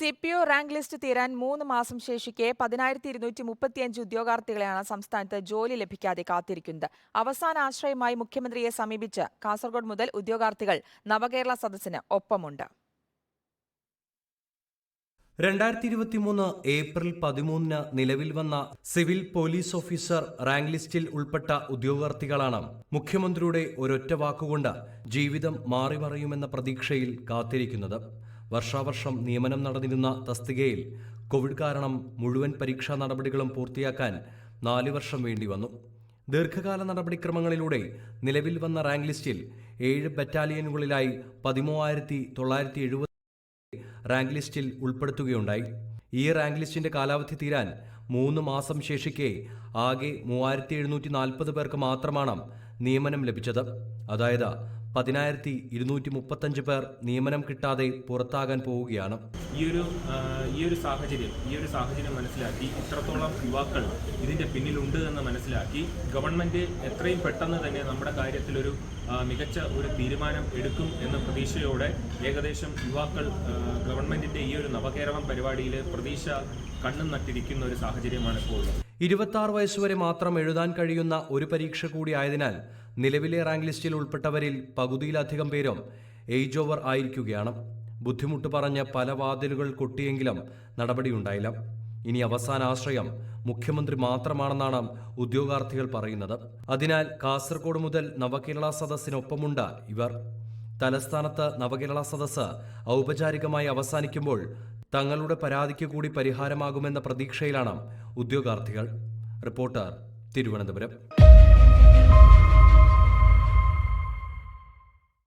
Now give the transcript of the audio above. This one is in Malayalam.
CPO റാങ്ക് ലിസ്റ്റ് തീരാൻ 3 മാസം ശേഷിക്കെ 10,235 ഉദ്യോഗാർത്ഥികളെയാണ് സംസ്ഥാനത്ത് ജോലി ലഭിക്കാതെ കാത്തിരിക്കുന്നത്. അവസാന ആശ്രയമായി മുഖ്യമന്ത്രിയെ സമീപിച്ച് കാസർഗോഡ് മുതൽ ഉദ്യോഗാർത്ഥികൾ നവകേരള സദസ്സിന് ഒപ്പമുണ്ട്. 2023 ഏപ്രിൽ 13 നിലവിൽ വന്ന സിവിൽ പോലീസ് ഓഫീസർ റാങ്ക് ലിസ്റ്റിൽ ഉൾപ്പെട്ട ഉദ്യോഗാർത്ഥികളാണ് മുഖ്യമന്ത്രിയുടെ ഒരൊറ്റ വാക്കുകൊണ്ട് ജീവിതം മാറിമറിയുമെന്ന പ്രതീക്ഷയിൽ കാത്തിരിക്കുന്നത്. വർഷാവർഷം നിയമനം നടന്നിരുന്ന തസ്തികയിൽ കോവിഡ് കാരണം മുഴുവൻ പരീക്ഷാ നടപടികളും പൂർത്തിയാക്കാൻ 4 വർഷം വേണ്ടിവന്നു. ദീർഘകാല നടപടിക്രമങ്ങളിലൂടെ നിലവിൽ വന്ന റാങ്ക് ലിസ്റ്റിൽ 7 ബറ്റാലിയനുകളിലായി 13,970 റാങ്ക് ലിസ്റ്റിൽ ഉൾപ്പെടുത്തുകയുണ്ടായി. ഈ റാങ്ക് ലിസ്റ്റിന്റെ കാലാവധി തീരാൻ 3 മാസം ശേഷിക്കെ ആകെ 3,740 പേർക്ക് മാത്രമാണ് നിയമനം ലഭിച്ചത്. അതായത് 10,235 പേർ നിയമനം കിട്ടാതെ പുറത്താകാൻ പോവുകയാണ്. ഈ ഒരു സാഹചര്യം മനസ്സിലാക്കി ഇത്രത്തോളം യുവാക്കൾ ഇതിന്റെ പിന്നിലുണ്ട് എന്ന് മനസ്സിലാക്കി ഗവൺമെന്റ് എത്രയും പെട്ടെന്ന് തന്നെ നമ്മുടെ കാര്യത്തിൽ ഒരു മികച്ച ഒരു തീരുമാനം എടുക്കും എന്ന പ്രതീക്ഷയോടെ ഏകദേശം യുവാക്കൾ ഗവൺമെന്റിന്റെ ഈ ഒരു നവകേരളം പരിപാടിയിൽ പ്രതീക്ഷ കണ്ണും നട്ടിരിക്കുന്ന ഒരു സാഹചര്യമാണ് ഇപ്പോൾ. 26 വയസ്സുവരെ മാത്രം എഴുതാൻ കഴിയുന്ന ഒരു പരീക്ഷ കൂടി ആയതിനാൽ നിലവിലെ റാങ്ക് ലിസ്റ്റിൽ ഉൾപ്പെട്ടവരിൽ പകുതിയിലധികം പേരും ഏജ് ഓവർ ആയിരിക്കുകയാണ്. ബുദ്ധിമുട്ട് പറഞ്ഞ് പല വാതിലുകൾ കൊട്ടിയെങ്കിലും നടപടിയുണ്ടായില്ല. ഇനി അവസാന ആശ്രയം മുഖ്യമന്ത്രി മാത്രമാണെന്നാണ് ഉദ്യോഗാർത്ഥികൾ പറയുന്നത്. അതിനാൽ കാസർഗോഡ് മുതൽ നവകേരള സദസ്സിനൊപ്പമുണ്ട് ഇവർ. തലസ്ഥാനത്ത് നവകേരള സദസ്സ് ഔപചാരികമായി അവസാനിക്കുമ്പോൾ തങ്ങളുടെ പരാതിക്ക് കൂടി പരിഹാരമാകുമെന്ന പ്രതീക്ഷയിലാണ് ഉദ്യോഗാർത്ഥികൾ. റിപ്പോർട്ടർ, തിരുവനന്തപുരം.